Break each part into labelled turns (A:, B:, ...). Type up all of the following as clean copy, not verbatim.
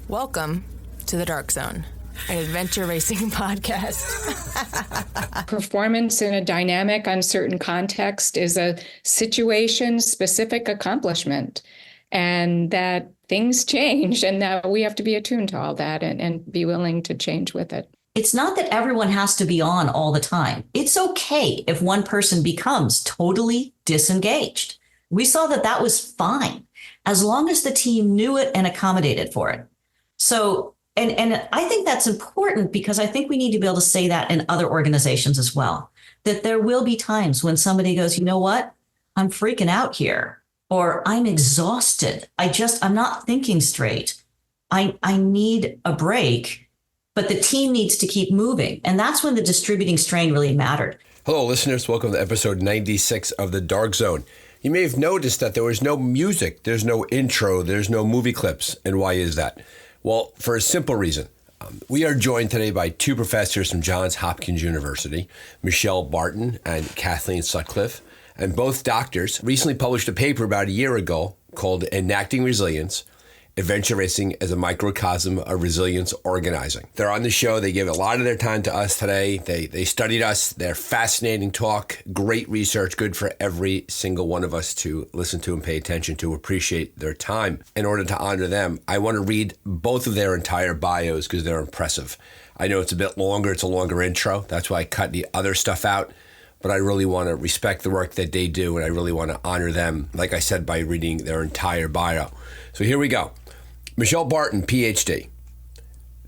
A: Welcome to the Dark Zone, an adventure racing podcast.
B: Performance in a dynamic, uncertain context is a situation-specific accomplishment, and that things change, and that we have to be attuned to all that and be willing to change with it.
C: It's not that everyone has to be on all the time. It's okay if one person becomes totally disengaged. We saw that was fine, as long as the team knew it and accommodated for it. So, and I think that's important because I think we need to be able to say that in other organizations as well, that there will be times when somebody goes, you know what, I'm freaking out here, or I'm exhausted. I'm not thinking straight. I need a break, but the team needs to keep moving. And that's when the distributing strain really mattered.
D: Hello, listeners. Welcome to episode 96 of The Dark Zone. You may have noticed that there was no music, there's no intro, there's no movie clips. And why is that? Well, for a simple reason. We are joined today by two professors from Johns Hopkins University, Michelle Barton and Kathleen Sutcliffe, and both doctors recently published a paper about a year ago called Enacting Resilience, Adventure Racing as a Microcosm of Resilience Organizing. They're on the show. They gave a lot of their time to us today. They studied us. They're fascinating talk, great research, good for every single one of us to listen to and pay attention to, appreciate their time. In order to honor them, I want to read both of their entire bios because they're impressive. I know it's a bit longer. It's a longer intro. That's why I cut the other stuff out. But I really want to respect the work that they do, and I really want to honor them, like I said, by reading their entire bio. So here we go. Michelle Barton, PhD.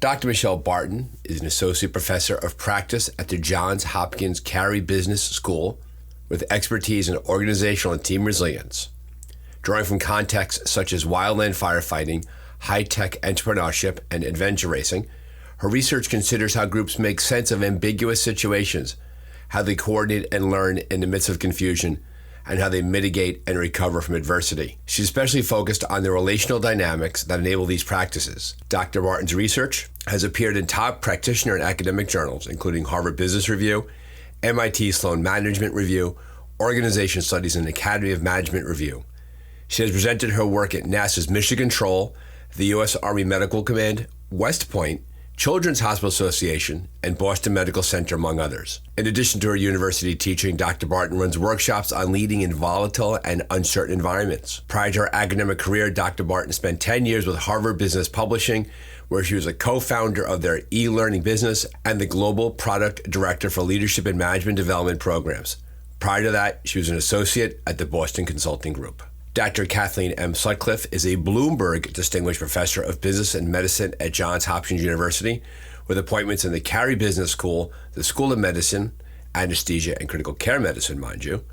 D: Dr. Michelle Barton is an associate professor of practice at the Johns Hopkins Carey Business School with expertise in organizational and team resilience. Drawing from contexts such as wildland firefighting, high-tech entrepreneurship, and adventure racing, her research considers how groups make sense of ambiguous situations, how they coordinate and learn in the midst of confusion, and how they mitigate and recover from adversity. She's especially focused on the relational dynamics that enable these practices. Dr. Barton's research has appeared in top practitioner and academic journals, including Harvard Business Review, MIT Sloan Management Review, Organization Studies, and Academy of Management Review. She has presented her work at NASA's Mission Control, the U.S. Army Medical Command, West Point, Children's Hospital Association, and Boston Medical Center, among others. In addition to her university teaching, Dr. Barton runs workshops on leading in volatile and uncertain environments. Prior to her academic career, Dr. Barton spent 10 years with Harvard Business Publishing, where she was a co-founder of their e-learning business and the Global Product Director for Leadership and Management Development Programs. Prior to that, she was an associate at the Boston Consulting Group. Dr. Kathleen M. Sutcliffe is a Bloomberg Distinguished Professor of Business and Medicine at Johns Hopkins University, with appointments in the Carey Business School, the School of Medicine, Anesthesia and Critical Care Medicine, mind you,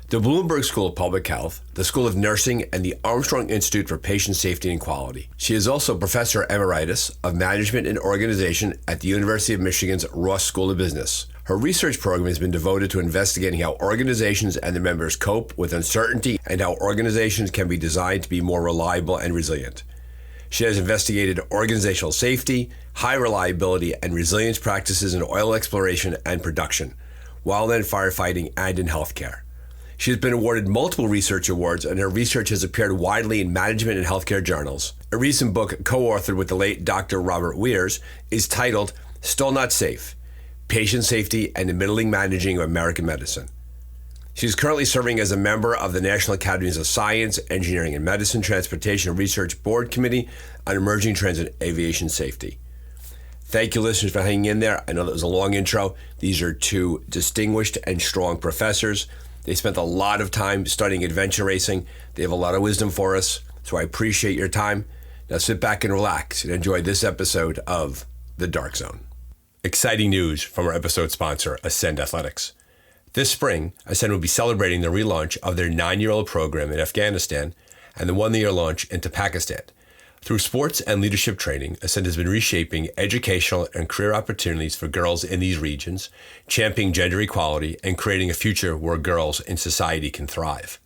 D: the Bloomberg School of Public Health, the School of Nursing, and the Armstrong Institute for Patient Safety and Quality. She is also Professor Emeritus of Management and Organization at the University of Michigan's Ross School of Business. Her research program has been devoted to investigating how organizations and their members cope with uncertainty and how organizations can be designed to be more reliable and resilient. She has investigated organizational safety, high reliability, and resilience practices in oil exploration and production, wildland firefighting, and in healthcare. She has been awarded multiple research awards, and her research has appeared widely in management and healthcare journals. A recent book co-authored with the late Dr. Robert Weirs is titled Still Not Safe: Patient Safety and the Middling Managing of American Medicine. She is currently serving as a member of the National Academies of Science, Engineering and Medicine, Transportation and Research Board Committee on Emerging Trends in Aviation Safety. Thank you, listeners, for hanging in there. I know that was a long intro. These are two distinguished and strong professors. They spent a lot of time studying adventure racing. They have a lot of wisdom for us, so I appreciate your time. Now sit back and relax and enjoy this episode of The Dark Zone. Exciting news from our episode sponsor, Ascend Athletics. This spring, Ascend will be celebrating the relaunch of their 9-year-old program in Afghanistan and the 1-year launch into Pakistan. Through sports and leadership training, Ascend has been reshaping educational and career opportunities for girls in these regions, championing gender equality, and creating a future where girls in society can thrive.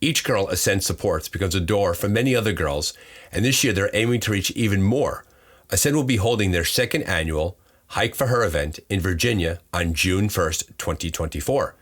D: Each girl Ascend supports becomes a door for many other girls, and this year they're aiming to reach even more. Ascend will be holding their second annual Hike for Her event in Virginia on June 1st, 2024.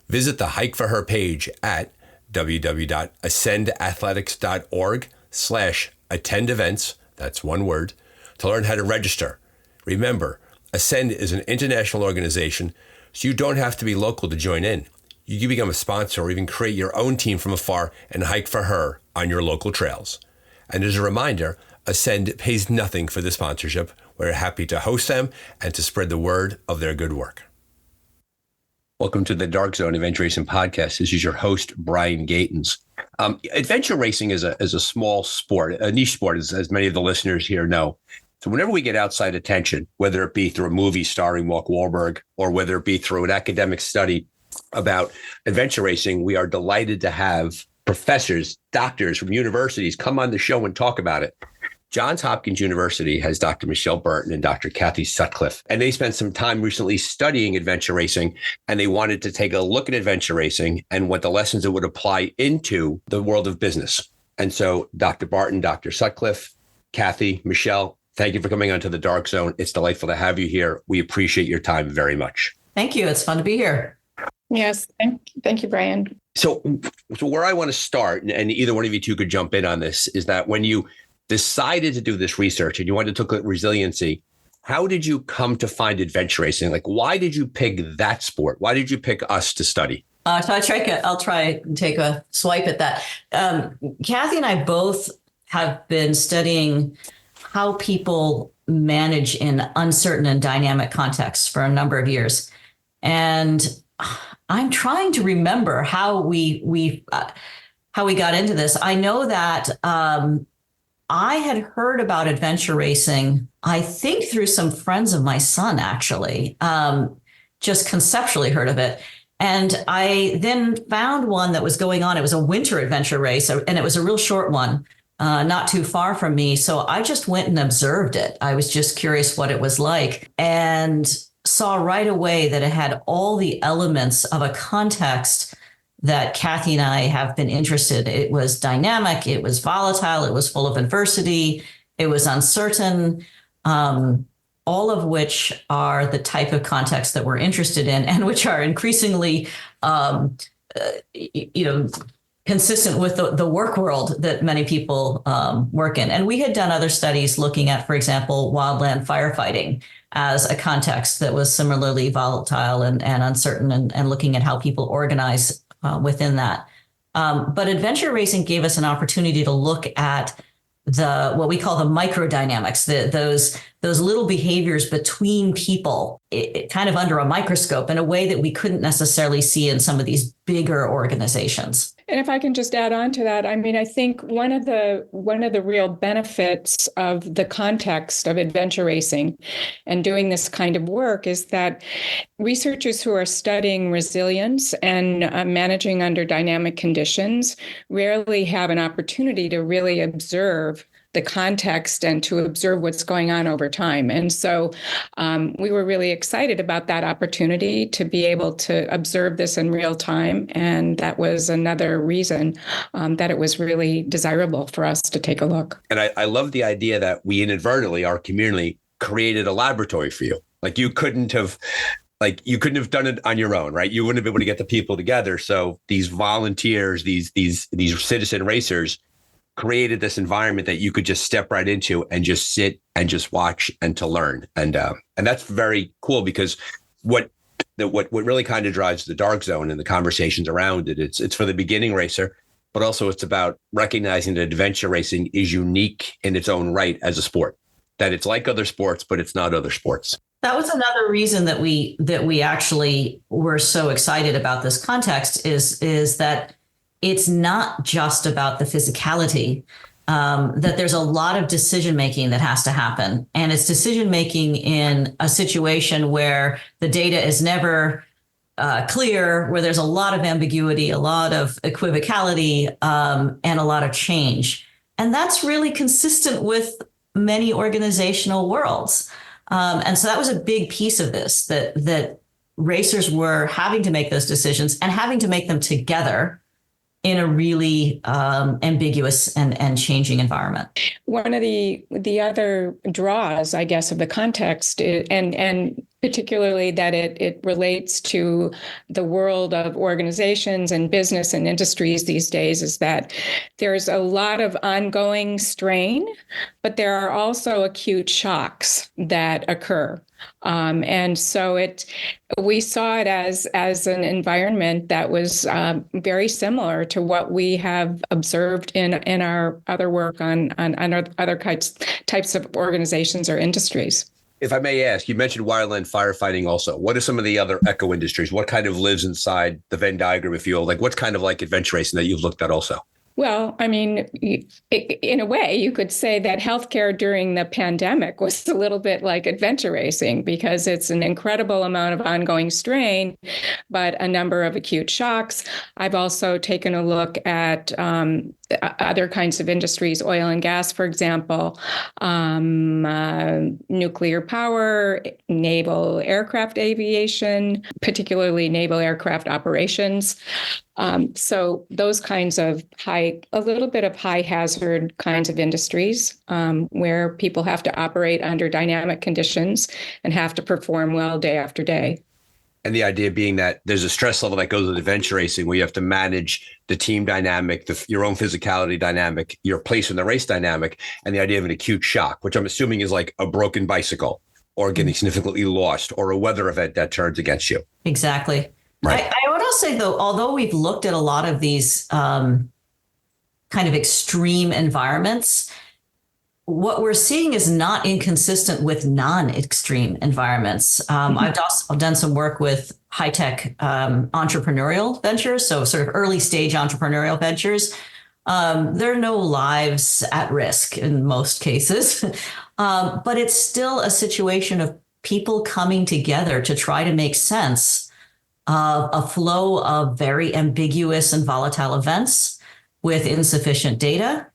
D: Visit the Hike for Her page at www.ascendathletics.org/attend events that's one word, to learn how to register. Remember, Ascend is an international organization, so you don't have to be local to join in. You can become a sponsor or even create your own team from afar and hike for her on your local trails. And as a reminder, Ascend pays nothing for the sponsorship. We're happy to host them and to spread the word of their good work. Welcome to the Dark Zone Adventure Racing Podcast. This is your host, Brian Gatens. Adventure racing is a small sport, a niche sport, as many of the listeners here know. So whenever we get outside attention, whether it be through a movie starring Mark Wahlberg or whether it be through an academic study about adventure racing, we are delighted to have professors, doctors from universities come on the show and talk about it. Johns Hopkins University has Dr. Michelle Barton and Dr. Kathy Sutcliffe, and they spent some time recently studying adventure racing, and they wanted to take a look at adventure racing and what the lessons it would apply into the world of business. And so Dr. Barton, Dr. Sutcliffe, Kathy, Michelle, thank you for coming onto the Dark Zone. It's delightful to have you here. We appreciate your time very much.
C: Thank you. It's fun to be here.
B: Yes. Thank you, Brian.
D: So where I want to start, and either one of you two could jump in on this, is that when you decided to do this research and you wanted to look at resiliency, how did you come to find adventure racing? Like, why did you pick that sport? Why did you pick us to study?
C: So I'll try and take a swipe at that. Kathy and I both have been studying how people manage in uncertain and dynamic contexts for a number of years. And I'm trying to remember how we got into this. I know that I had heard about adventure racing, I think through some friends of my son, actually, just conceptually heard of it. And I then found one that was going on. It was a winter adventure race, and it was a real short one, not too far from me. So I just went and observed it. I was just curious what it was like, and saw right away that it had all the elements of a context that Kathy and I have been interested. It was dynamic, it was volatile, it was full of adversity, it was uncertain, all of which are the type of context that we're interested in, and which are increasingly, consistent with the work world that many people work in. And we had done other studies looking at, for example, wildland firefighting as a context that was similarly volatile and uncertain, and looking at how people organize within that. But adventure racing gave us an opportunity to look at what we call the microdynamics, those little behaviors between people, kind of under a microscope in a way that we couldn't necessarily see in some of these bigger organizations.
B: And if I can just add on to that, I mean, I think one of the real benefits of the context of adventure racing and doing this kind of work is that researchers who are studying resilience and managing under dynamic conditions rarely have an opportunity to really observe the context and to observe what's going on over time. And so we were really excited about that opportunity to be able to observe this in real time. And that was another reason that it was really desirable for us to take a look.
D: And I love the idea that we inadvertently, our community, created a laboratory for you. Like you couldn't have done it on your own, right? You wouldn't have been able to get the people together. So these volunteers, these citizen racers, created this environment that you could just step right into and just sit and just watch and to learn. And that's very cool, because what really kind of drives the Dark Zone and the conversations around it, it's for the beginning racer, but also it's about recognizing that adventure racing is unique in its own right as a sport, that it's like other sports, but it's not other sports.
C: That was another reason that we actually were so excited about this context is that it's not just about the physicality, that there's a lot of decision making that has to happen. And it's decision making in a situation where the data is never clear, where there's a lot of ambiguity, a lot of equivocality, and a lot of change. And that's really consistent with many organizational worlds. And so that was a big piece of this, that racers were having to make those decisions and having to make them together in a really ambiguous and changing environment.
B: One of the other draws, I guess, of the context and particularly that it relates to the world of organizations and business and industries these days, is that there's a lot of ongoing strain, but there are also acute shocks that occur. And so we saw it as an environment that was very similar to what we have observed in our other work on other types of organizations or industries.
D: If I may ask, you mentioned wildland firefighting also. What are some of the other eco industries? What kind of lives inside the Venn diagram, if you will? Like, what's kind of like adventure racing that you've looked at also?
B: Well, I mean, in a way, you could say that healthcare during the pandemic was a little bit like adventure racing, because it's an incredible amount of ongoing strain, but a number of acute shocks. I've also taken a look at other kinds of industries, oil and gas, for example, nuclear power, naval aircraft aviation, particularly naval aircraft operations. So those kinds of a little bit of high hazard kinds of industries where people have to operate under dynamic conditions and have to perform well day after day.
D: And the idea being that there's a stress level that goes with adventure racing where you have to manage the team dynamic, your own physicality dynamic, your place in the race dynamic, and the idea of an acute shock, which I'm assuming is like a broken bicycle or getting significantly lost or a weather event that turns against you.
C: Exactly.
D: Right.
C: I would also say, though, although we've looked at a lot of these kind of extreme environments, what we're seeing is not inconsistent with non-extreme environments. I've also done some work with high-tech entrepreneurial ventures, so sort of early stage entrepreneurial ventures. There are no lives at risk in most cases, but it's still a situation of people coming together to try to make sense of a flow of very ambiguous and volatile events with insufficient data.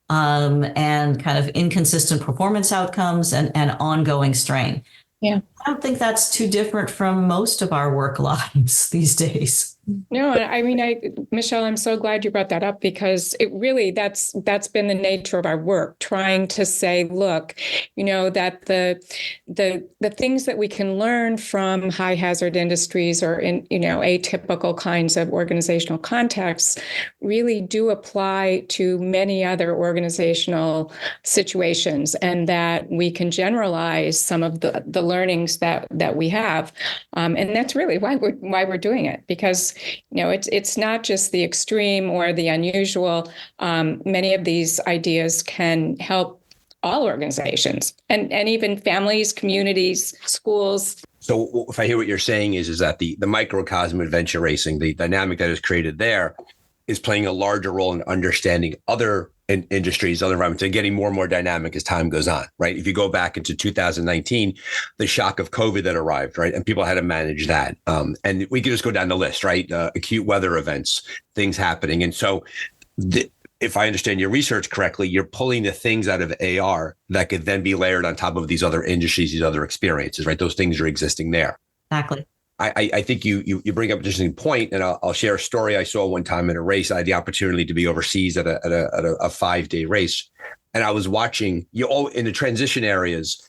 C: And kind of inconsistent performance outcomes and ongoing strain.
B: Yeah.
C: I don't think that's too different from most of our work lives these days.
B: No, I mean, Michelle, I'm so glad you brought that up, because it really, that's been the nature of our work, trying to say, look, that the things that we can learn from high hazard industries or in, atypical kinds of organizational contexts really do apply to many other organizational situations, and that we can generalize some of the learnings that we have. And that's really why we're doing it, because it's not just the extreme or the unusual. Many of these ideas can help all organizations and even families, communities, schools.
D: So if I hear what you're saying is that the microcosm of adventure racing, the dynamic that is created there, is playing a larger role in understanding other industries, other environments, and getting more and more dynamic as time goes on, right? If you go back into 2019, the shock of COVID that arrived, right? And people had to manage that. And we could just go down the list, right? Acute weather events, things happening. And so if I understand your research correctly, you're pulling the things out of AR that could then be layered on top of these other industries, these other experiences, right? Those things are existing there.
C: Exactly.
D: I think you bring up an interesting point, and I'll share a story I saw one time in a race. I had the opportunity to be overseas at a 5-day race, and I was watching in the transition areas.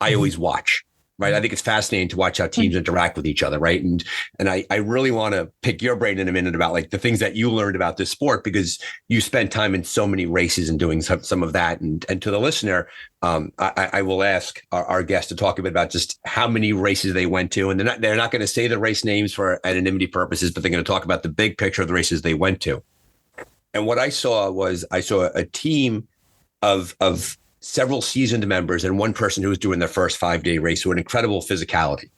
D: I always watch. Right. I think it's fascinating to watch how teams interact with each other. Right. And I really want to pick your brain in a minute about like the things that you learned about this sport, because you spent time in so many races and doing some of that. And to the listener, I will ask our guest to talk a bit about just how many races they went to. And they're not going to say the race names for anonymity purposes, but they're going to talk about the big picture of the races they went to. And what I saw a team of several seasoned members and one person who was doing their first 5-day race with an incredible physicality.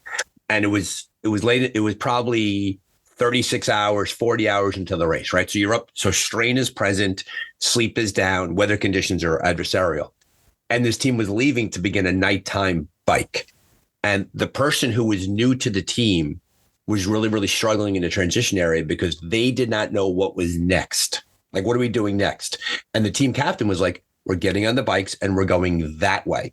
D: And it was late. It was probably 36 hours, 40 hours into the race, right? So you're up. So strain is present, sleep is down, weather conditions are adversarial. And this team was leaving to begin a nighttime bike. And the person who was new to the team was really, really struggling in the transition area because they did not know what was next. Like, what are we doing next? And the team captain was like, we're getting on the bikes and we're going that way.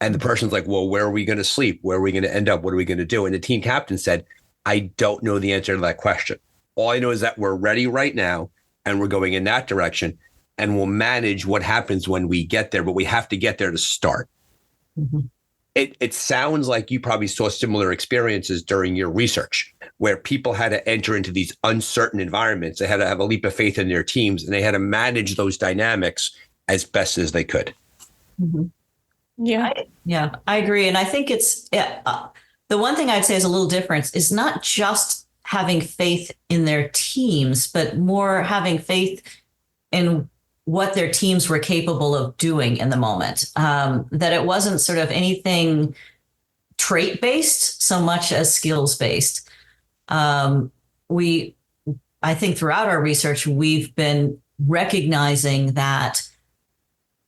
D: And the person's like, well, where are we going to sleep? Where are we going to end up? What are we going to do? And the team captain said, I don't know the answer to that question. All I know is that we're ready right now and we're going in that direction, and we'll manage what happens when we get there, but we have to get there to start. Mm-hmm. It sounds like you probably saw similar experiences during your research where people had to enter into these uncertain environments. They had to have a leap of faith in their teams, and they had to manage those dynamics as best as they could.
C: Mm-hmm.
B: Yeah.
C: I agree. And I think it's the one thing I'd say is a little difference is not just having faith in their teams, but more having faith in what their teams were capable of doing in the moment. That it wasn't sort of anything trait-based so much as skills-based. I think throughout our research, we've been recognizing that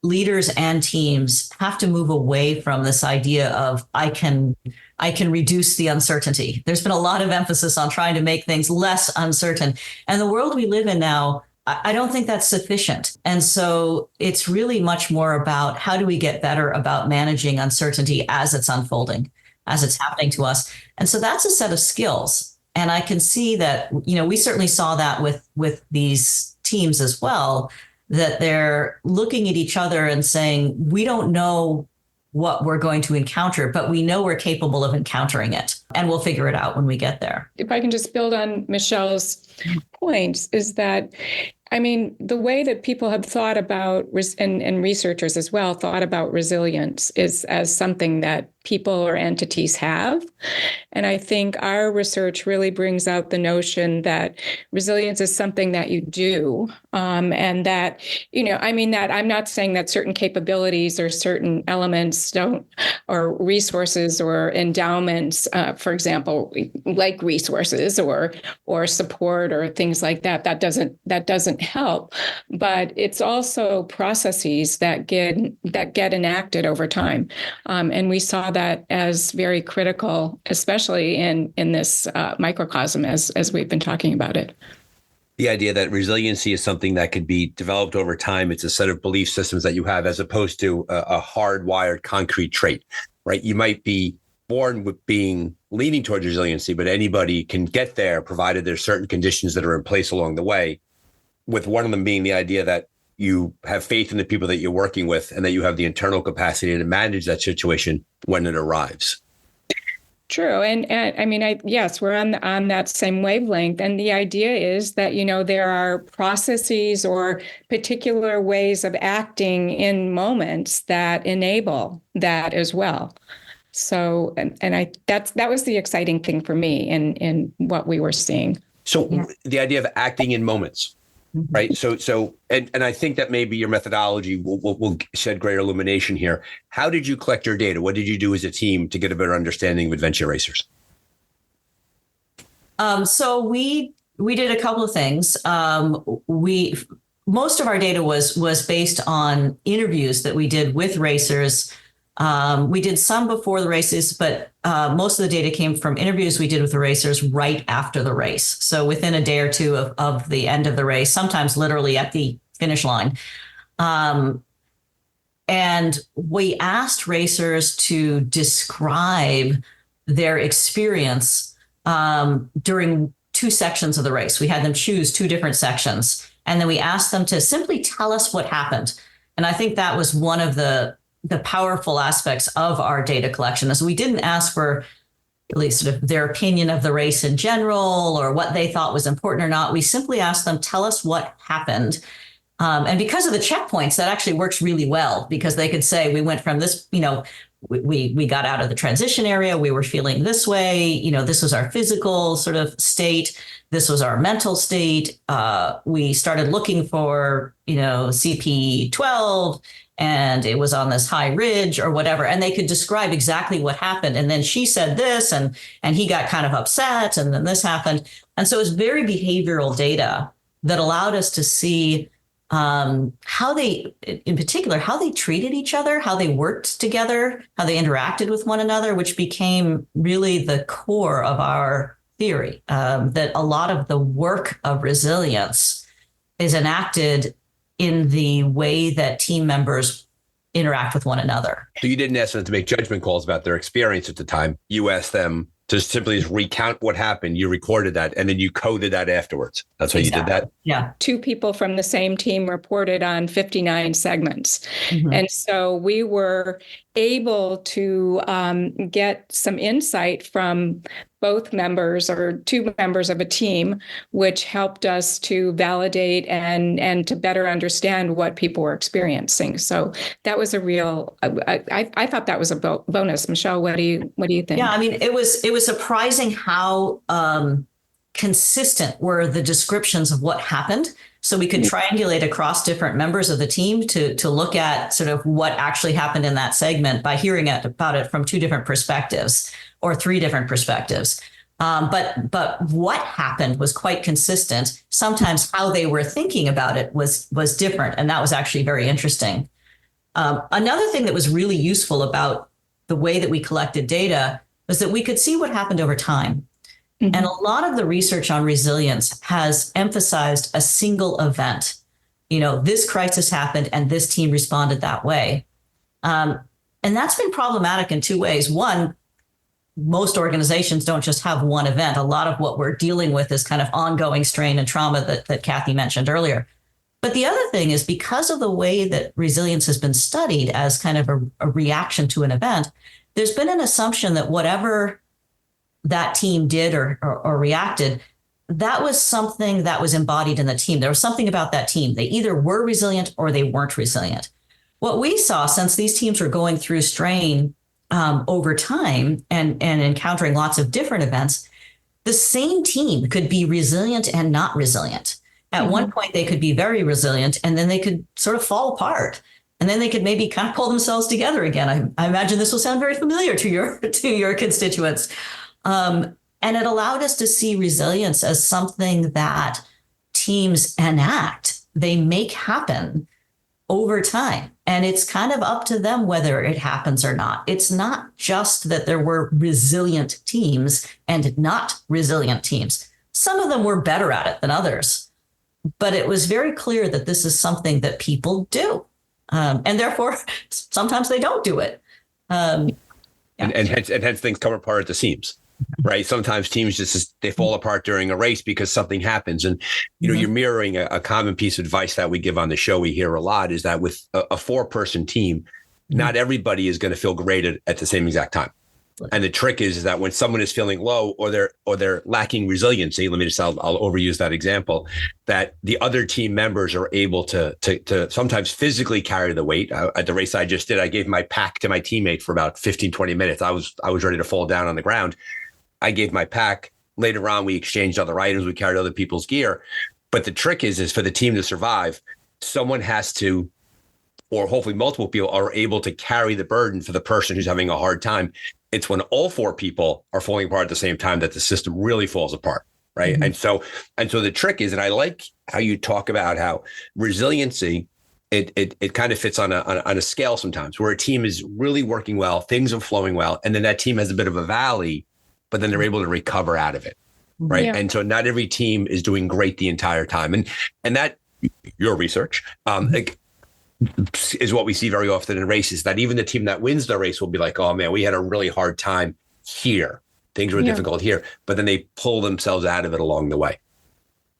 C: leaders and teams have to move away from this idea of I can reduce the uncertainty. There's been a lot of emphasis on trying to make things less uncertain. And the world we live in now, I don't think that's sufficient. And so it's really much more about how do we get better about managing uncertainty as it's unfolding, as it's happening to us. And so that's a set of skills. And I can see that, we certainly saw that with these teams as well, that they're looking at each other and saying, we don't know what we're going to encounter, but we know we're capable of encountering it, and we'll figure it out when we get there.
B: If I can just build on Michelle's points, is that, the way that people have thought about, and researchers as well, thought about resilience is as something that people or entities have. And I think our research really brings out the notion that resilience is something that you do. And that, that I'm not saying that certain capabilities or certain elements don't, or resources or endowments, for example, like resources or support or things like that, that doesn't help. But it's also processes that get enacted over time. And we saw that as very critical, especially in this microcosm as we've been talking about it.
D: The idea that resiliency is something that could be developed over time. It's a set of belief systems that you have as opposed to a hardwired concrete trait, right? You might be born with leaning towards resiliency, but anybody can get there provided there's certain conditions that are in place along the way, with one of them being the idea that you have faith in the people that you're working with and that you have the internal capacity to manage that situation when it arrives.
B: True. And yes, we're on that same wavelength. And the idea is that, there are processes or particular ways of acting in moments that enable that as well. So, that was the exciting thing for me in what we were seeing.
D: So the idea of acting in moments. Right. So, and I think that maybe your methodology will shed greater illumination here. How did you collect your data? What did you do as a team to get a better understanding of adventure racers?
C: So we did a couple of things. Most of our data was based on interviews that we did with racers. We did some before the races, but most of the data came from interviews we did with the racers right after the race. So within a day or two of the end of the race, sometimes literally at the finish line. And we asked racers to describe their experience during two sections of the race. We had them choose two different sections, and then we asked them to simply tell us what happened. And I think that was one of the powerful aspects of our data collection, is we didn't ask for really sort of their opinion of the race in general or what they thought was important or not. We simply asked them, tell us what happened. And because of the checkpoints, that actually works really well, because they could say, we went from this, we got out of the transition area, we were feeling this way, this was our physical sort of state, this was our mental state. We started looking for, CP12, and it was on this high ridge or whatever. And they could describe exactly what happened. And then she said this, and he got kind of upset, and then this happened. And so it was very behavioral data that allowed us to see how they, in particular, how they treated each other, how they worked together, how they interacted with one another, which became really the core of our theory, that a lot of the work of resilience is enacted in the way that team members interact with one another.
D: So you didn't ask them to make judgment calls about their experience at the time. You asked them to simply just recount what happened. You recorded that, and then you coded that afterwards. That's how you did that?
C: Yeah.
B: Two people from the same team reported on 59 segments. Mm-hmm. And so we were able to get some insight from both members or two members of a team, which helped us to validate and to better understand what people were experiencing. So that was a real, I thought that was a bonus. Michelle, what do you think?
C: Yeah, I mean, it was surprising how consistent were the descriptions of what happened. So we could triangulate across different members of the team to look at sort of what actually happened in that segment by hearing about it from two different perspectives or three different perspectives. But what happened was quite consistent. Sometimes how they were thinking about it was different. And that was actually very interesting. Another thing that was really useful about the way that we collected data was that we could see what happened over time. Mm-hmm. And a lot of the research on resilience has emphasized a single event. This crisis happened and this team responded that way. And that's been problematic in two ways. One, most organizations don't just have one event. A lot of what we're dealing with is kind of ongoing strain and trauma that Kathy mentioned earlier. But the other thing is, because of the way that resilience has been studied as kind of a reaction to an event, there's been an assumption that whatever that team did or reacted, that was something that was embodied in the team. There was something about that team. They either were resilient or they weren't resilient. What we saw, since these teams were going through strain over time and encountering lots of different events, the same team could be resilient and not resilient. At mm-hmm. one point, they could be very resilient, and then they could sort of fall apart. And then they could maybe kind of pull themselves together again. I imagine this will sound very familiar to your constituents. And it allowed us to see resilience as something that teams enact. They make happen over time. And it's kind of up to them whether it happens or not. It's not just that there were resilient teams and not resilient teams. Some of them were better at it than others. But it was very clear that this is something that people do. And therefore, sometimes they don't do it.
D: And hence things come apart at the seams. Right. Sometimes teams they fall apart during a race because something happens. And, mm-hmm. you're mirroring a common piece of advice that we give on the show. We hear a lot is that with a 4-person team, mm-hmm. not everybody is going to feel great at the same exact time. And the trick is that when someone is feeling low or they're lacking resiliency, I'll overuse that example, that the other team members are able to sometimes physically carry the weight. At the race I just did, I gave my pack to my teammate for about 15, 20 minutes. I was ready to fall down on the ground. I gave my pack. Later on, we exchanged other items. We carried other people's gear. But the trick is for the team to survive, someone has to, or hopefully multiple people are able to carry the burden for the person who's having a hard time. It's when all 4 people are falling apart at the same time that the system really falls apart, right? Mm-hmm. And so the trick is, and I like how you talk about how resiliency, it kind of fits on a scale sometimes where a team is really working well, things are flowing well, and then that team has a bit of a valley, but then they're able to recover out of it, right? Yeah. And so not every team is doing great the entire time, and that your research is what we see very often in races, that even the team that wins the race will be like, oh man, we had a really hard time here. Things were difficult here, but then they pull themselves out of it along the way.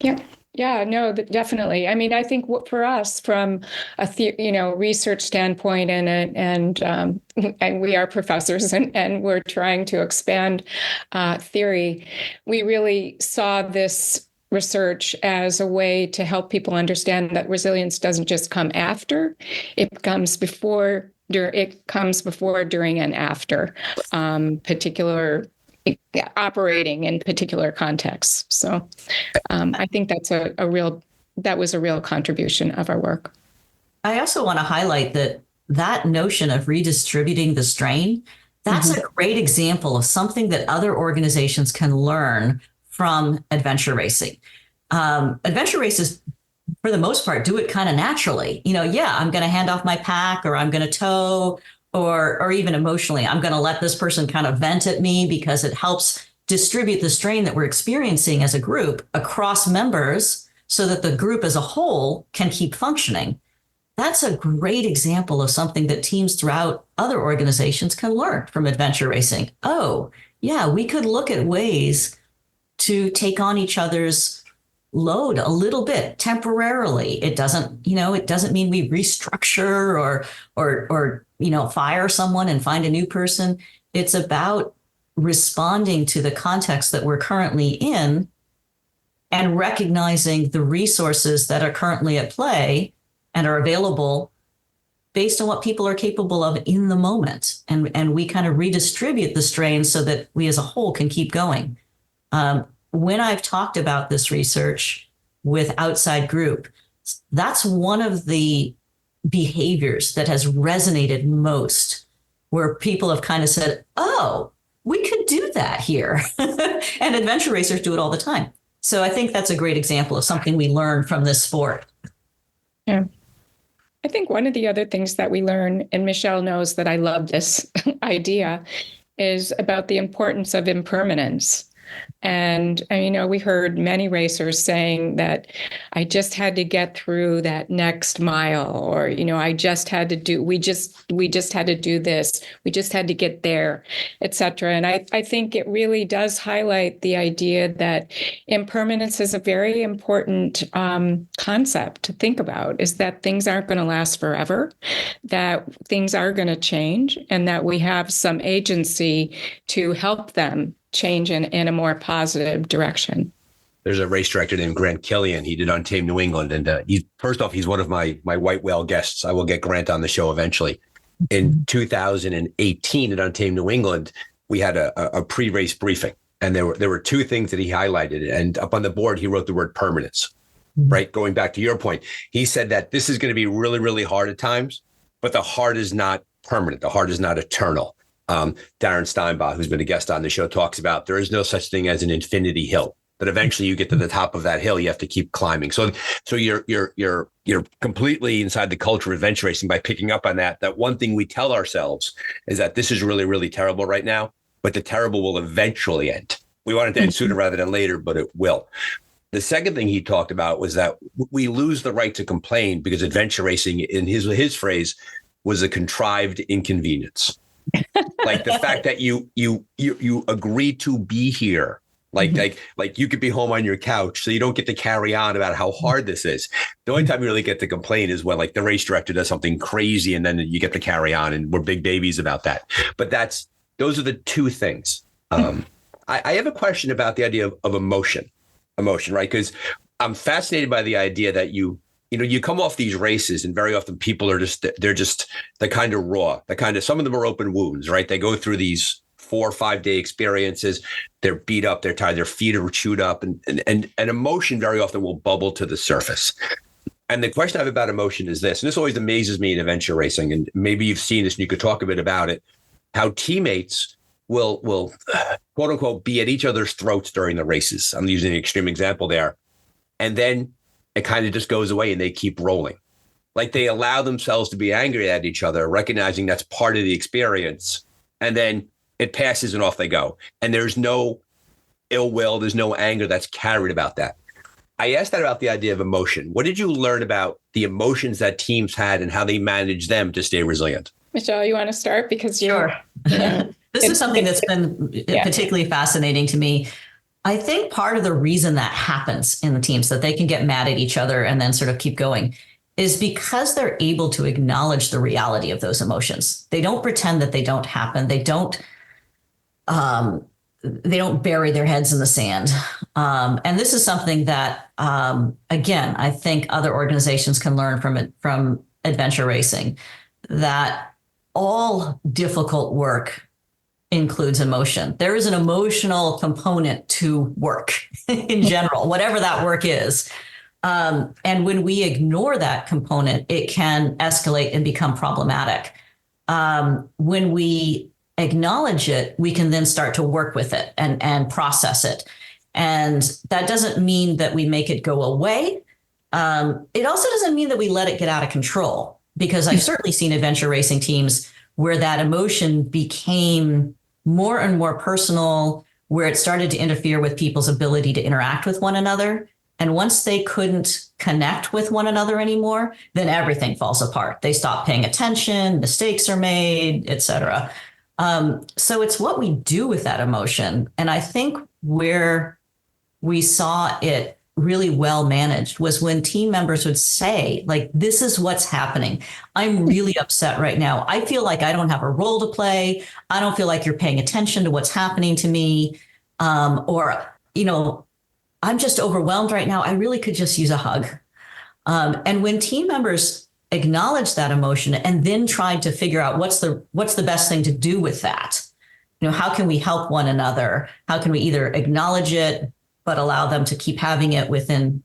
B: Yeah. Yeah, no, definitely. I mean, I think for us, from a research standpoint, and we are professors, and we're trying to expand theory, we really saw this research as a way to help people understand that resilience doesn't just come after; it comes before, during, and after operating in particular contexts. So I think that was a real contribution of our work.
C: I also want to highlight that notion of redistributing the strain, that's mm-hmm. a great example of something that other organizations can learn from adventure racing. Adventure races, for the most part, do it kind of naturally. I'm going to hand off my pack, or I'm going to tow, or even emotionally, I'm going to let this person kind of vent at me because it helps distribute the strain that we're experiencing as a group across members so that the group as a whole can keep functioning. That's a great example of something that teams throughout other organizations can learn from adventure racing. Oh, yeah, we could look at ways to take on each other's load a little bit temporarily. It doesn't mean we restructure fire someone and find a new person. It's about responding to the context that we're currently in and recognizing the resources that are currently at play and are available based on what people are capable of in the moment. And we kind of redistribute the strain so that we as a whole can keep going. When I've talked about this research with outside group, that's one of the behaviors that has resonated most, where people have kind of said, oh, we could do that here. And adventure racers do it all the time. So I think that's a great example of something we learn from this sport.
B: Yeah. I think one of the other things that we learn, and Michelle knows that I love this idea, is about the importance of impermanence. And, we heard many racers saying that I just had to get through that next mile, or, I just had to do, we just had to do this. We just had to get there, et cetera. And I think it really does highlight the idea that impermanence is a very important concept to think about, is that things aren't going to last forever, that things are going to change, and that we have some agency to help them change in a more positive direction.
D: There's a race director named Grant Killian. He did Untamed New England. And he's one of my white whale guests. I will get Grant on the show eventually. In 2018 at Untamed New England, we had a pre-race briefing. And there were two things that he highlighted. And up on the board, he wrote the word permanence, right? Going back to your point, he said that this is going to be really, really hard at times, but the hard is not permanent. The hard is not eternal. Darren Steinbach, who's been a guest on the show, talks about there is no such thing as an infinity hill, that eventually you get to the top of that hill, you have to keep climbing. So you're completely inside the culture of adventure racing by picking up on that one thing we tell ourselves is that this is really, really terrible right now, but the terrible will eventually end. We want it to end sooner rather than later, but it will. The second thing he talked about was that we lose the right to complain because adventure racing, in his phrase, was a contrived inconvenience. Like the fact that you agreed to be here, like you could be home on your couch, so you don't get to carry on about how hard this is. The only time you really get to complain is when like the race director does something crazy, and then you get to carry on, and we're big babies about that. But those are the two things. I have a question about the idea of emotion, right? Because I'm fascinated by the idea that you come off these races, and very often people are they're kind of raw. Some of them are open wounds, right? They go through these 4 or 5 day experiences. They're beat up, they're tired, their feet are chewed up, and emotion very often will bubble to the surface. And the question I have about emotion is this, and this always amazes me in adventure racing, and maybe you've seen this and you could talk a bit about it, how teammates will quote unquote be at each other's throats during the races. I'm using an extreme example there. And then it kind of just goes away and they keep rolling. Like they allow themselves to be angry at each other, recognizing that's part of the experience. And then it passes and off they go. And there's no ill will, there's no anger that's carried about that. I asked that about the idea of emotion. What did you learn about the emotions that teams had and how they manage them to stay resilient?
B: Michelle, you want to start? Because
C: Sure. This is something that's been particularly fascinating to me. I think part of the reason that happens in the teams, that they can get mad at each other and then sort of keep going, is because they're able to acknowledge the reality of those emotions. They don't pretend that they don't happen. They don't bury their heads in the sand. And this is something that, again, I think other organizations can learn from adventure racing, that all difficult work includes emotion. There is an emotional component to work in general, whatever that work is. And when we ignore that component, it can escalate and become problematic. When we acknowledge it, we can then start to work with it and process it. And that doesn't mean that we make it go away. It also doesn't mean that we let it get out of control, because I've certainly seen adventure racing teams where that emotion became more and more personal, where it started to interfere with people's ability to interact with one another. And once they couldn't connect with one another anymore, then everything falls apart. They stop paying attention, mistakes are made, et cetera. So it's what we do with that emotion. And I think where we saw it really well managed was when team members would say, like, this is what's happening. I'm really upset right now. I feel like I don't have a role to play. I don't feel like you're paying attention to what's happening to me. Or, I'm just overwhelmed right now. I really could just use a hug. And when team members acknowledged that emotion and then tried to figure out what's the best thing to do with that, how can we help one another? How can we either acknowledge it, but allow them to keep having it within,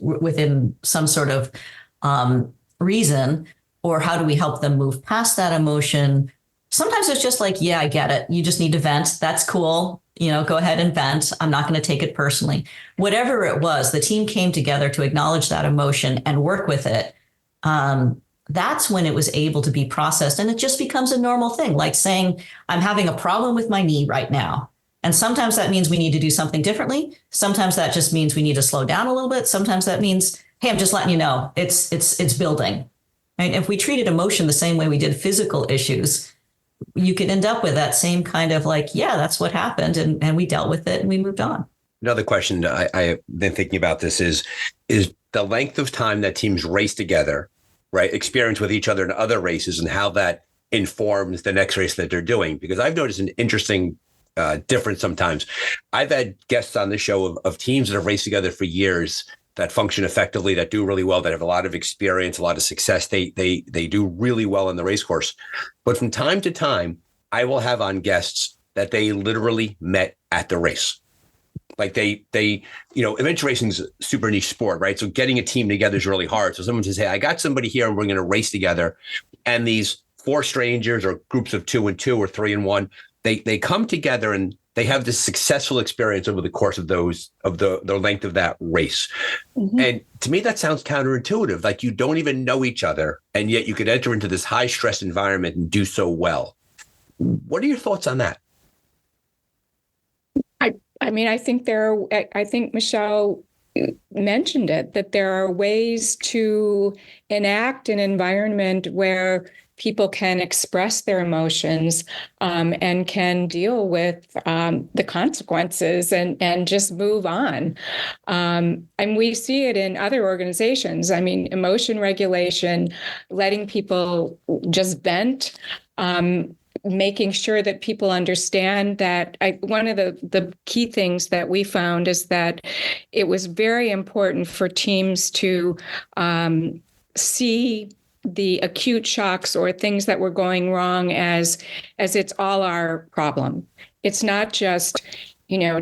C: within some sort of reason, or how do we help them move past that emotion? Sometimes it's just like, yeah, I get it. You just need to vent. That's cool. Go ahead and vent. I'm not going to take it personally. Whatever it was, the team came together to acknowledge that emotion and work with it. That's when it was able to be processed. And it just becomes a normal thing, like saying, I'm having a problem with my knee right now. And sometimes that means we need to do something differently. Sometimes that just means we need to slow down a little bit. Sometimes that means, hey, I'm just letting you know it's building. Right? If we treated emotion the same way we did physical issues, you could end up with that same kind of like, yeah, that's what happened. And we dealt with it and we moved on.
D: Another question I've been thinking about this is the length of time that teams race together, right? Experience with each other in other races and how that informs the next race that they're doing. Because I've noticed an interesting difference sometimes. I've had guests on the show of teams that have raced together for years that function effectively, that do really well, that have a lot of experience, a lot of success. They do really well in the race course. But from time to time, I will have on guests that they literally met at the race. Like they adventure racing is a super niche sport, right? So getting a team together is really hard. So someone says, hey, I got somebody here and we're going to race together. And these 4 strangers or groups of 2 and 2 or 3 and 1, they come together and they have this successful experience over the course of the length of that race. Mm-hmm. And to me, that sounds counterintuitive. Like you don't even know each other, and yet you could enter into this high stress environment and do so well. What are your thoughts on that?
B: I think Michelle mentioned it, that there are ways to enact an environment where people can express their emotions and can deal with the consequences and just move on. And we see it in other organizations. I mean, emotion regulation, letting people just vent, making sure that people understand that one of the key things that we found is that it was very important for teams to see the acute shocks or things that were going wrong as it's all our problem. It's not just,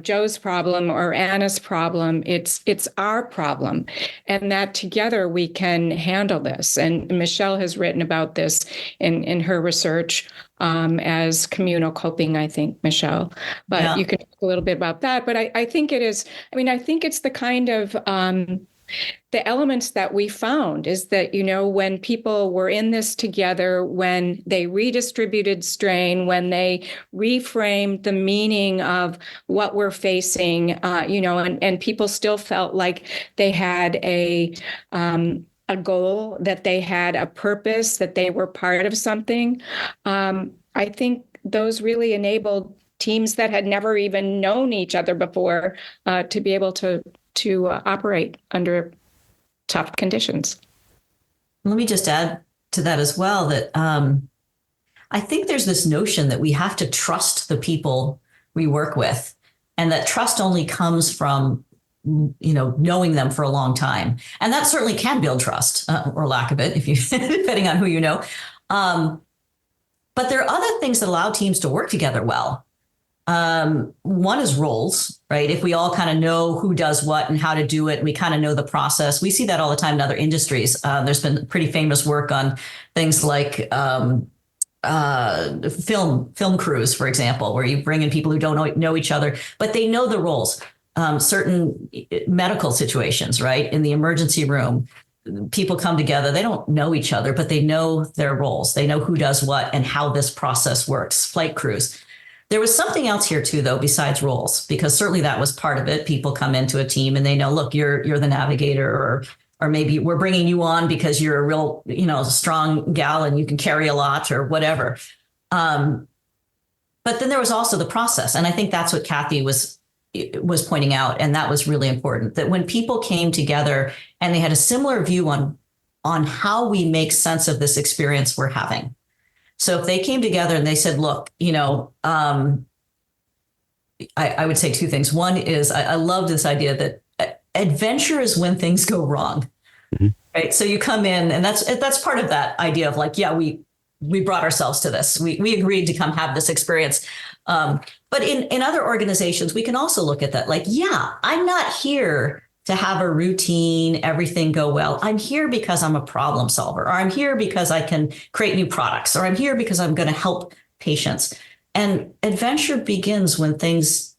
B: Joe's problem or Anna's problem. It's our problem, and that together we can handle this. And Michelle has written about this in her research as communal coping, I think, Michelle. But yeah. You can talk a little bit about that. But I think it is, I think it's the kind of the elements that we found is that, when people were in this together, when they redistributed strain, when they reframed the meaning of what we're facing, and people still felt like they had a goal, that they had a purpose, that they were part of something. I think those really enabled teams that had never even known each other before to be able to operate under tough conditions.
C: Let me just add to that as well that I think there's this notion that we have to trust the people we work with, and that trust only comes from knowing them for a long time, and that certainly can build trust or lack of it, if you depending on who you know. But there are other things that allow teams to work together well. One is roles, right? If we all kind of know who does what and how to do it, and we kind of know the process. We see that all the time in other industries. There's been pretty famous work on things like film crews, for example, where you bring in people who don't know each other, but they know the roles. Certain medical situations, right? In the emergency room, people come together. They don't know each other, but they know their roles. They know who does what and how this process works. Flight crews. There was something else here too, though, besides roles, because certainly that was part of it. People come into a team and they know, look, you're the navigator, or maybe we're bringing you on because you're a real, strong gal and you can carry a lot or whatever. But then there was also the process. And I think that's what Kathy was was pointing out, and that was really important, that when people came together and they had a similar view on how we make sense of this experience we're having. So if they came together and they said, look, I would say two things. One is I love this idea that adventure is when things go wrong, right? So you come in, and that's part of that idea of like, yeah, we brought ourselves to this. We agreed to come have this experience. But in other organizations, we can also look at that. Like, yeah, I'm not here to have a routine, everything go well. I'm here because I'm a problem solver, or I'm here because I can create new products, or I'm here because I'm going to help patients. And adventure begins when things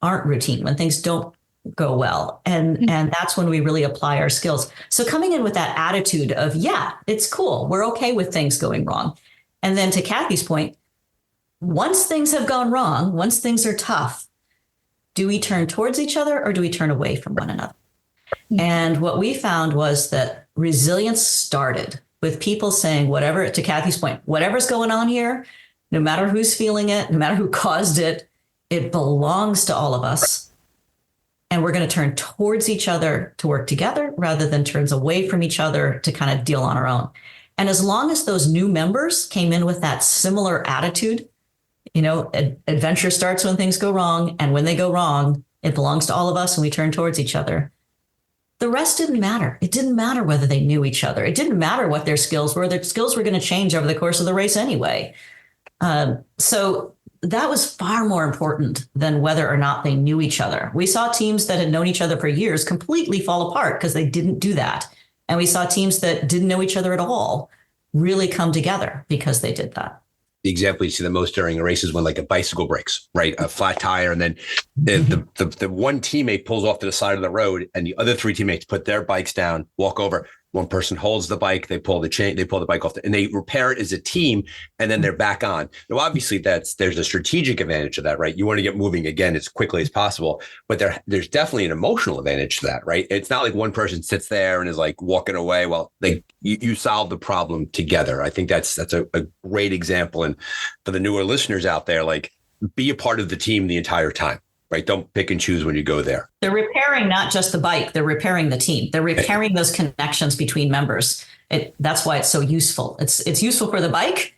C: aren't routine, when things don't go well. And that's when we really apply our skills. So coming in with that attitude of, yeah, it's cool. We're okay with things going wrong. And then to Kathy's point, once things have gone wrong, once things are tough, do we turn towards each other or do we turn away from one another? And what we found was that resilience started with people saying, whatever, to Kathy's point, whatever's going on here, no matter who's feeling it, no matter who caused it, it belongs to all of us. And we're going to turn towards each other to work together rather than turns away from each other to kind of deal on our own. And as long as those new members came in with that similar attitude, adventure starts when things go wrong. And when they go wrong, it belongs to all of us and we turn towards each other. The rest didn't matter. It didn't matter whether they knew each other. It didn't matter what their skills were. Their skills were going to change over the course of the race anyway. So that was far more important than whether or not they knew each other. We saw teams that had known each other for years completely fall apart because they didn't do that. And we saw teams that didn't know each other at all really come together because they did that.
D: The example you see the most during a race is when like a bicycle breaks, right? A flat tire. And then the one teammate pulls off to the side of the road and the other three teammates put their bikes down, walk over. One person holds the bike, they pull the chain, they pull the bike off, and they repair it as a team, and then they're back on. Now, obviously, there's a strategic advantage to that, right? You want to get moving again as quickly as possible, but there's definitely an emotional advantage to that, right? It's not like one person sits there and is like walking away. Well, you solve the problem together. I think that's a great example, and for the newer listeners out there, like be a part of the team the entire time. Right? Don't pick and choose when you go there.
C: They're repairing not just the bike, they're repairing the team. They're repairing those connections between members. That's why it's so useful. It's useful for the bike,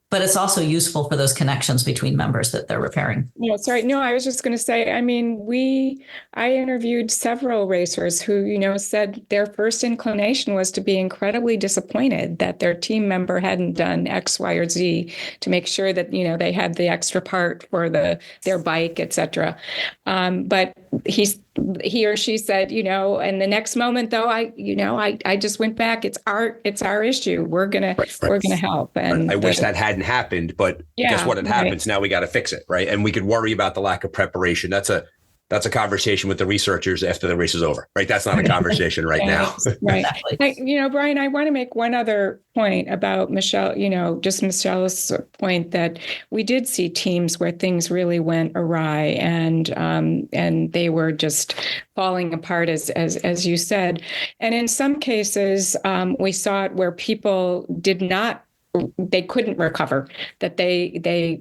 C: but it's also useful for those connections between members that they're repairing.
B: Yeah, sorry. No, I was just going to say, I interviewed several racers who, said their first inclination was to be incredibly disappointed that their team member hadn't done X, Y, or Z to make sure that, they had the extra part for their bike, et cetera. But he or she said, and the next moment though, I just went back. It's our issue. We're gonna help. And
D: I wish that hadn't happened, but guess what? It happens. Now we got to fix it, right? And we could worry about the lack of preparation. That's a conversation with the researchers after the race is over, right? That's not a conversation right now.
B: Right. Brian, I want to make one other point about Michelle, just Michelle's point that we did see teams where things really went awry and they were just falling apart as you said. And in some cases, we saw it where people they couldn't recover, that they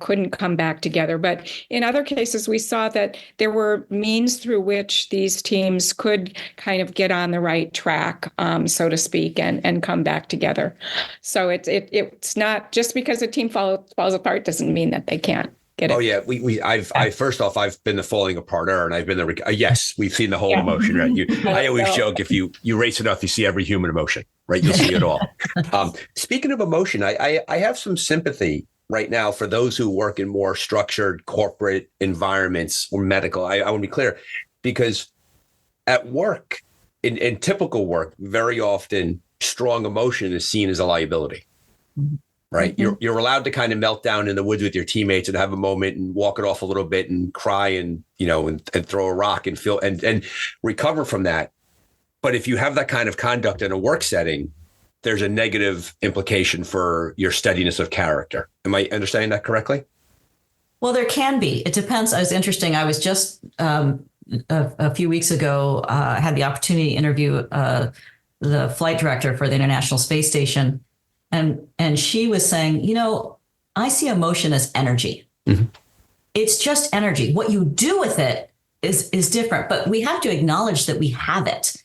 B: couldn't come back together. But in other cases, we saw that there were means through which these teams could kind of get on the right track, so to speak, and come back together. So it's not just because a team falls apart doesn't mean that they can't get it.
D: Oh yeah, I've been the falling aparter, and I've been yes, we've seen the whole emotion, right? I always joke, if you race enough, you see every human emotion, right? You'll see it all. Speaking of emotion, I have some sympathy right now for those who work in more structured corporate environments or medical. I want to be clear, because at work, in typical work, very often strong emotion is seen as a liability. Right. Mm-hmm. You're allowed to kind of melt down in the woods with your teammates and have a moment and walk it off a little bit and cry and throw a rock and feel and recover from that. But if you have that kind of conduct in a work setting, there's a negative implication for your steadiness of character. Am I understanding that correctly?
C: Well, there can be. It depends. It was interesting. I was just a few weeks ago, had the opportunity to interview the flight director for the International Space Station. And she was saying, I see emotion as energy. Mm-hmm. It's just energy. What you do with it is different, but we have to acknowledge that we have it.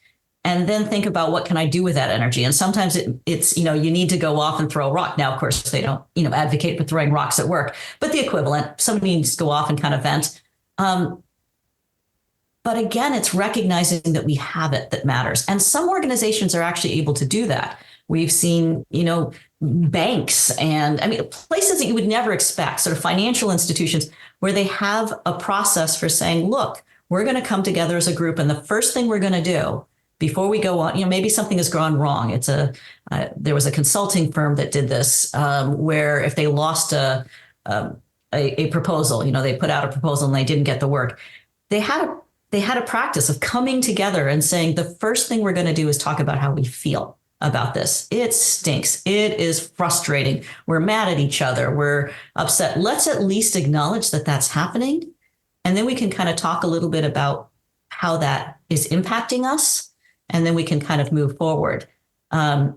C: And then think about what can I do with that energy? And sometimes it's, you need to go off and throw a rock. Now, of course, they don't, advocate for throwing rocks at work, but the equivalent, somebody needs to go off and kind of vent. But again, it's recognizing that we have it that matters. And some organizations are actually able to do that. We've seen, banks and places that you would never expect, sort of financial institutions where they have a process for saying, look, we're going to come together as a group. And the first thing we're going to do before we go on, maybe something has gone wrong. There was a consulting firm that did this where if they lost a proposal, they put out a proposal and they didn't get the work. They had a practice of coming together and saying, the first thing we're going to do is talk about how we feel about this. It stinks. It is frustrating. We're mad at each other. We're upset. Let's at least acknowledge that that's happening. And then we can kind of talk a little bit about how that is impacting us. And then we can kind of move forward. I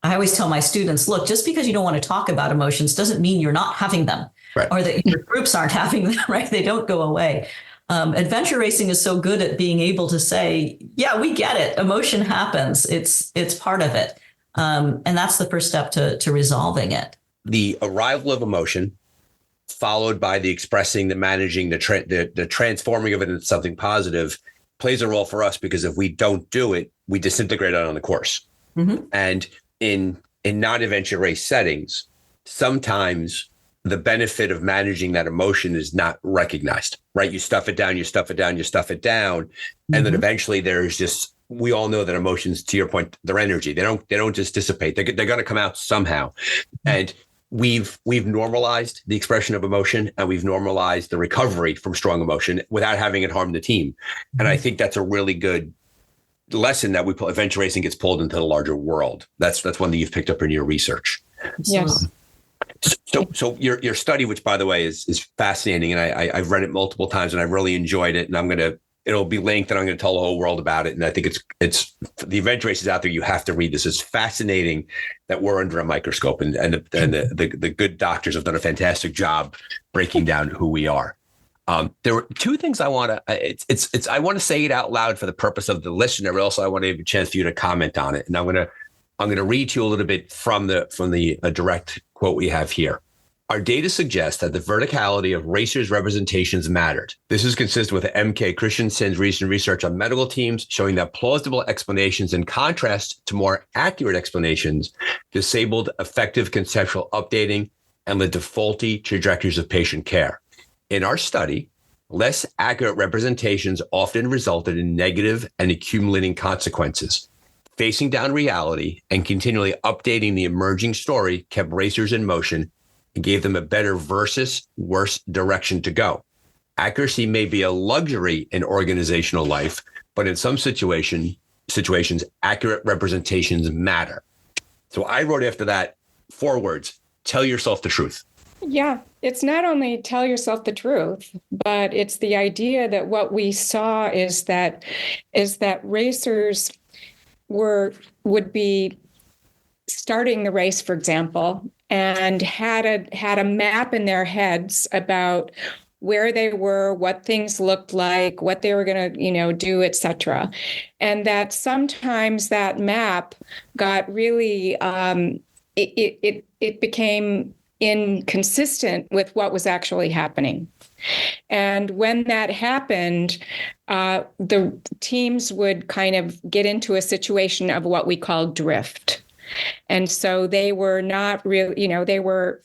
C: always tell my students, look, just because you don't want to talk about emotions doesn't mean you're not having them, right, or that your groups aren't having them, right? They don't go away. Adventure racing is so good at being able to say, yeah, we get it. Emotion happens. It's part of it. And that's the first step to resolving it.
D: The arrival of emotion followed by the expressing, the managing, the transforming of it into something positive plays a role for us, because if we don't do it, we disintegrate out on the course. Mm-hmm. And in non-adventure race settings, sometimes the benefit of managing that emotion is not recognized, right? You stuff it down, you stuff it down, you stuff it down. Mm-hmm. And then eventually there's just, we all know that emotions, to your point, they're energy. They don't just dissipate. They're going to come out somehow. Mm-hmm. And we've normalized the expression of emotion, and we've normalized the recovery from strong emotion without having it harm the team. Mm-hmm. And I think that's a really good lesson that adventure racing gets pulled into the larger world. That's one that you've picked up in your research.
B: Yes.
D: So your study, which by the way is fascinating, and I've read it multiple times and I really enjoyed it, and it'll be linked and I'm going to tell the whole world about it. And I think it's the adventure races out there. You have to read this. It's fascinating that we're under a microscope, and the good doctors have done a fantastic job breaking down who we are. There were two things I want to, I want to say it out loud for the purpose of the listener, but also I want to have a chance for you to comment on it. And I'm going to read to you a little bit from the direct quote we have here. Our data suggests that the verticality of racers' representations mattered. This is consistent with M.K. Christensen's recent research on medical teams, showing that plausible explanations, in contrast to more accurate explanations, disabled effective conceptual updating and led to faulty trajectories of patient care. In our study, less accurate representations often resulted in negative and accumulating consequences. Facing down reality and continually updating the emerging story kept racers in motion and gave them a better versus worse direction to go. Accuracy may be a luxury in organizational life, but in some situations, accurate representations matter. So I wrote after that 4 words: tell yourself the truth.
B: Yeah, it's not only tell yourself the truth, but it's the idea that what we saw is that racers would be starting the race, for example, and had a map in their heads about where they were, what things looked like, what they were going to, do, et cetera. And that sometimes that map got really, it became inconsistent with what was actually happening. And when that happened, the teams would kind of get into a situation of what we call drift. And so they were not really,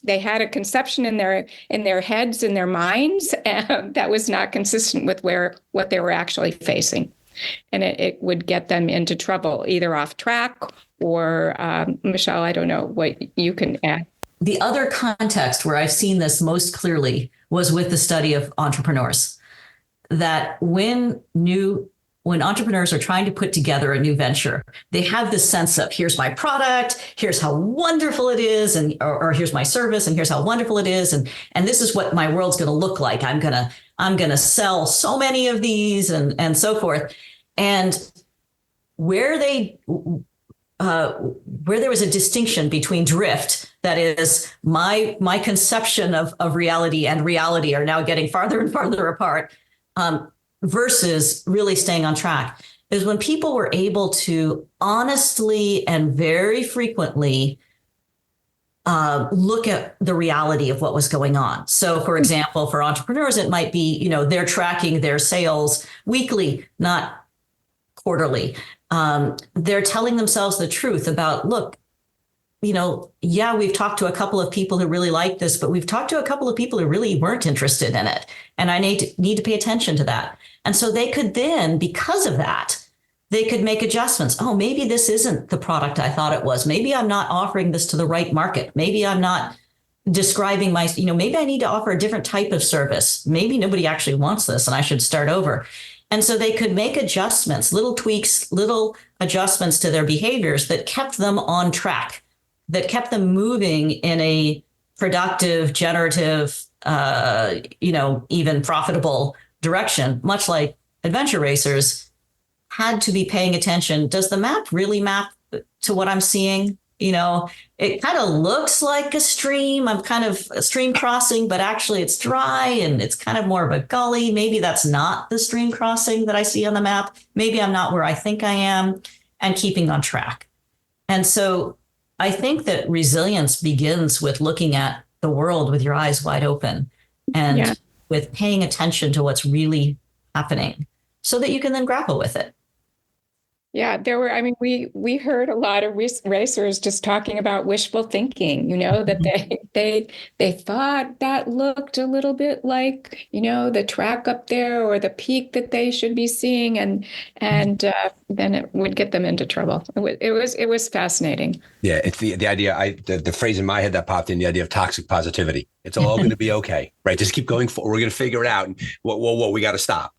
B: they had a conception in their heads, in their minds, and that was not consistent with what they were actually facing. And it would get them into trouble, either off track or, Michelle, I don't know what you can add.
C: The other context where I've seen this most clearly was with the study of entrepreneurs, that when entrepreneurs are trying to put together a new venture, they have this sense of, here's my product, here's how wonderful it is, and or here's my service, and here's how wonderful it is, and this is what my world's going to look like. I'm gonna sell so many of these, and so forth. And where there was a distinction between drift, that is, my conception of reality and reality are now getting farther and farther apart. versus really staying on track is when people were able to honestly and very frequently look at the reality of what was going on. So, for example, for entrepreneurs, it might be, they're tracking their sales weekly, not quarterly. They're telling themselves the truth about, look, yeah, we've talked to a couple of people who really like this, but we've talked to a couple of people who really weren't interested in it. And I need to pay attention to that. And so they could then, because of that, they could make adjustments. Oh, maybe this isn't the product I thought it was. Maybe I'm not offering this to the right market. Maybe I'm not describing maybe I need to offer a different type of service. Maybe nobody actually wants this and I should start over. And so they could make adjustments, little tweaks, little adjustments to their behaviors that kept them on track, that kept them moving in a productive, generative, even profitable direction, much like adventure racers had to be paying attention. Does the map really map to what I'm seeing? It kind of looks like a stream. I'm kind of a stream crossing, but actually it's dry and it's kind of more of a gully. Maybe that's not the stream crossing that I see on the map. Maybe I'm not where I think I am, and keeping on track. And so I think that resilience begins with looking at the world with your eyes wide open and with paying attention to what's really happening so that you can then grapple with it.
B: Yeah, we heard a lot of racers just talking about wishful thinking, that they thought that looked a little bit like, the track up there or the peak that they should be seeing. And then it would get them into trouble. It was fascinating.
D: Yeah, it's the idea. The phrase in my head that popped in, the idea of toxic positivity. It's all going to be okay, right? Just keep going forward. We're going to figure it out. And whoa, we got to stop.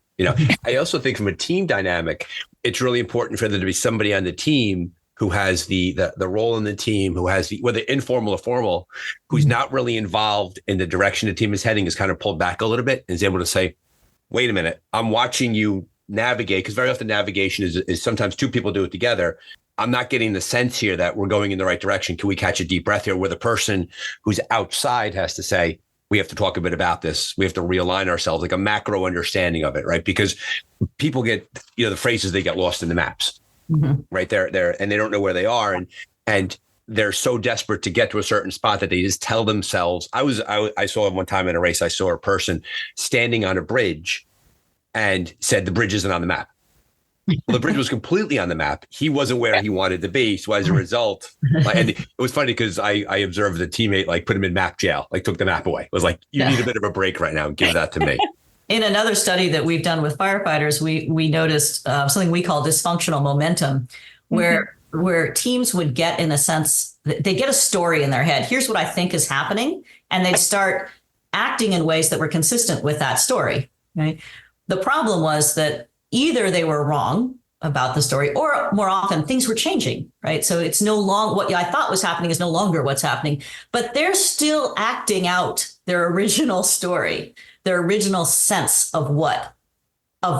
D: I also think from a team dynamic, it's really important for there to be somebody on the team who has the role in the team, who has whether informal or formal, who's not really involved in the direction the team is heading, is kind of pulled back a little bit and is able to say, wait a minute, I'm watching you navigate, because very often navigation is sometimes two people do it together. I'm not getting the sense here that we're going in the right direction. Can we catch a deep breath here? Where the person who's outside has to say, we have to talk a bit about this. We have to realign ourselves, like a macro understanding of it, right? Because people get, the phrases, they get lost in the maps, right? They're and they don't know where they are, and they're so desperate to get to a certain spot that they just tell themselves. I saw one time in a race, I saw a person standing on a bridge and said the bridge isn't on the map. Well, the bridge was completely on the map. He wasn't where he wanted to be. So as a result, and it was funny because I observed the teammate put him in map jail, took the map away. It was like, you need a bit of a break right now. Give that to me.
C: In another study that we've done with firefighters, we noticed something we call dysfunctional momentum, where teams would get, in a sense, they get a story in their head. Here's what I think is happening. And they'd start acting in ways that were consistent with that story. Right? The problem was that either they were wrong about the story, or more often things were changing, right? So it's no longer what I thought was happening is no longer what's happening, but they're still acting out their original story, their original sense of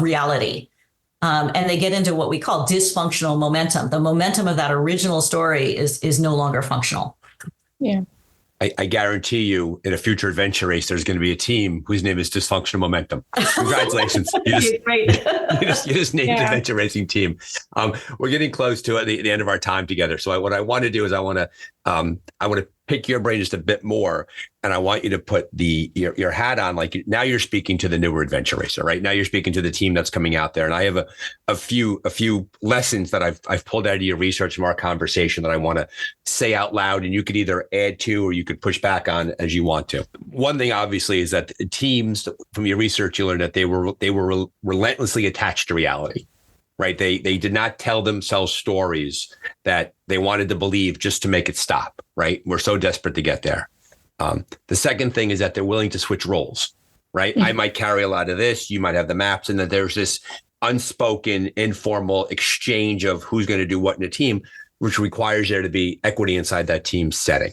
C: reality. And they get into what we call dysfunctional momentum. The momentum of that original story is no longer functional. Yeah.
D: I guarantee you, in a future adventure race, there's going to be a team whose name is Dysfunctional Momentum. Congratulations. You just named an adventure racing team. We're getting close to the end of our time together. So what I want to do is I want to pick your brain just a bit more. And I want you to put your hat on. Now you're speaking to the newer adventure racer, right? Now you're speaking to the team that's coming out there. And I have a few lessons that I've pulled out of your research from our conversation that I want to say out loud, and you could either add to or you could push back on as you want to. One thing, obviously, is that teams, from your research, you learned that they were relentlessly attached to reality. Right. They did not tell themselves stories that they wanted to believe just to make it stop. Right. We're so desperate to get there. The second thing is that they're willing to switch roles. Right. I might carry a lot of this. You might have the maps, and that there's this unspoken, informal exchange of who's going to do what in a team, which requires there to be equity inside that team setting.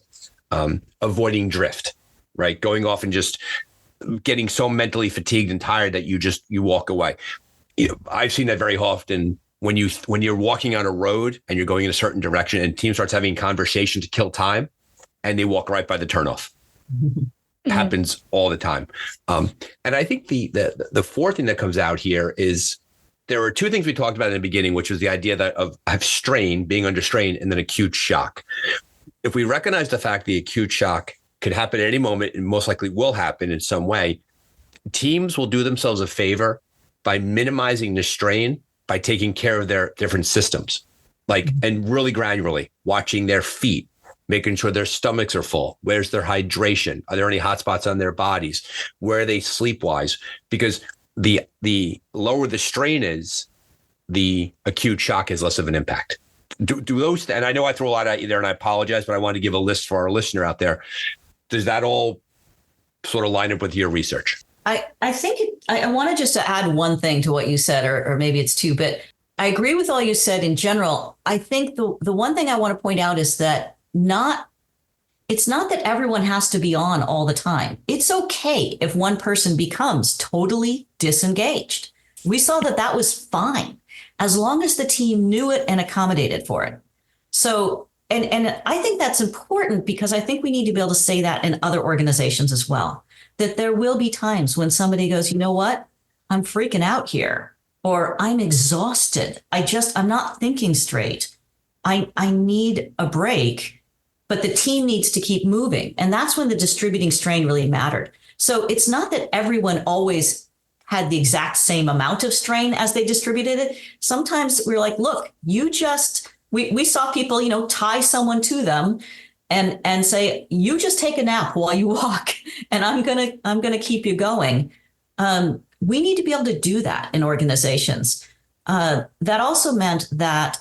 D: Avoiding drift. Right. Going off and just getting so mentally fatigued and tired that you walk away. I've seen that very often when you're walking on a road and you're going in a certain direction, and team starts having conversation to kill time, and they walk right by the turnoff. happens all the time. And I think the fourth thing that comes out here is there were two things we talked about in the beginning, which was the idea of strain, being under strain, and then acute shock. If we recognize the fact the acute shock could happen at any moment and most likely will happen in some way, teams will do themselves a favor by minimizing the strain by taking care of their different systems, and really granularly watching their feet, making sure their stomachs are full. Where's their hydration? Are there any hot spots on their bodies? Where are they sleep-wise? Because the lower the strain is, the acute shock has less of an impact. Do those, and I know I threw a lot at you there and I apologize, but I wanted to give a list for our listener out there. Does that all sort of line up with your research?
C: I think I wanted just to add one thing to what you said, or maybe it's two, but I agree with all you said in general. I think the one thing I want to point out is that it's not that everyone has to be on all the time. It's okay if one person becomes totally disengaged. We saw that was fine as long as the team knew it and accommodated for it. So, and I think that's important because I think we need to be able to say that in other organizations as well, that there will be times when somebody goes, you know what, I'm freaking out here, or I'm exhausted. I'm not thinking straight. I need a break, but the team needs to keep moving. And that's when the distributing strain really mattered. So it's not that everyone always had the exact same amount of strain as they distributed it. Sometimes we're like, look, we saw people, tie someone to them and say, you just take a nap while you walk and I'm going to keep you going. We need to be able to do that in organizations. That also meant that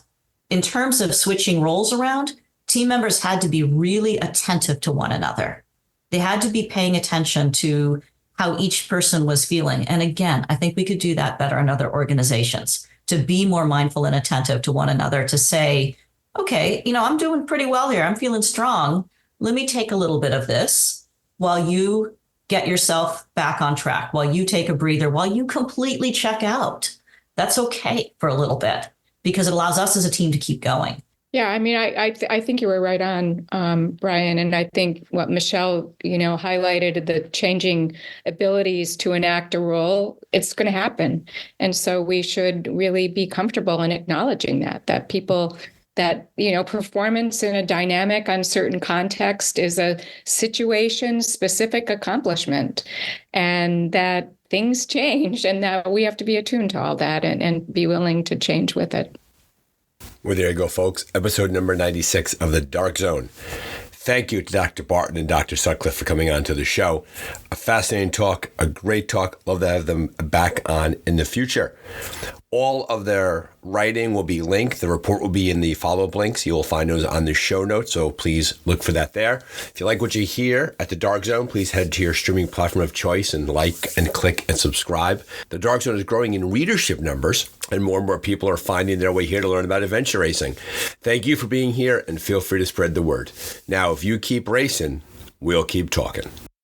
C: in terms of switching roles around, team members had to be really attentive to one another. They had to be paying attention to how each person was feeling. And again, I think we could do that better in other organizations, to be more mindful and attentive to one another, to say, okay, I'm doing pretty well here. I'm feeling strong. Let me take a little bit of this while you get yourself back on track, while you take a breather, while you completely check out. That's okay for a little bit because it allows us as a team to keep going.
B: Yeah, I mean, I think you were right on, Brian. And I think what Michelle, highlighted, the changing abilities to enact a role, it's going to happen. And so we should really be comfortable in acknowledging that people, that, performance in a dynamic, uncertain context is a situation-specific accomplishment, and that things change, and that we have to be attuned to all that and be willing to change with it.
D: Well, there you go, folks. Episode number 96 of The Dark Zone. Thank you to Dr. Barton and Dr. Sutcliffe for coming on to the show. A fascinating talk, a great talk. Love to have them back on in the future. All of their writing will be linked. The report will be in the follow-up links. You will find those on the show notes, so please look for that there. If you like what you hear at The Dark Zone, please head to your streaming platform of choice and like and click and subscribe. The Dark Zone is growing in readership numbers, and more people are finding their way here to learn about adventure racing. Thank you for being here, and feel free to spread the word. Now, if you keep racing, we'll keep talking.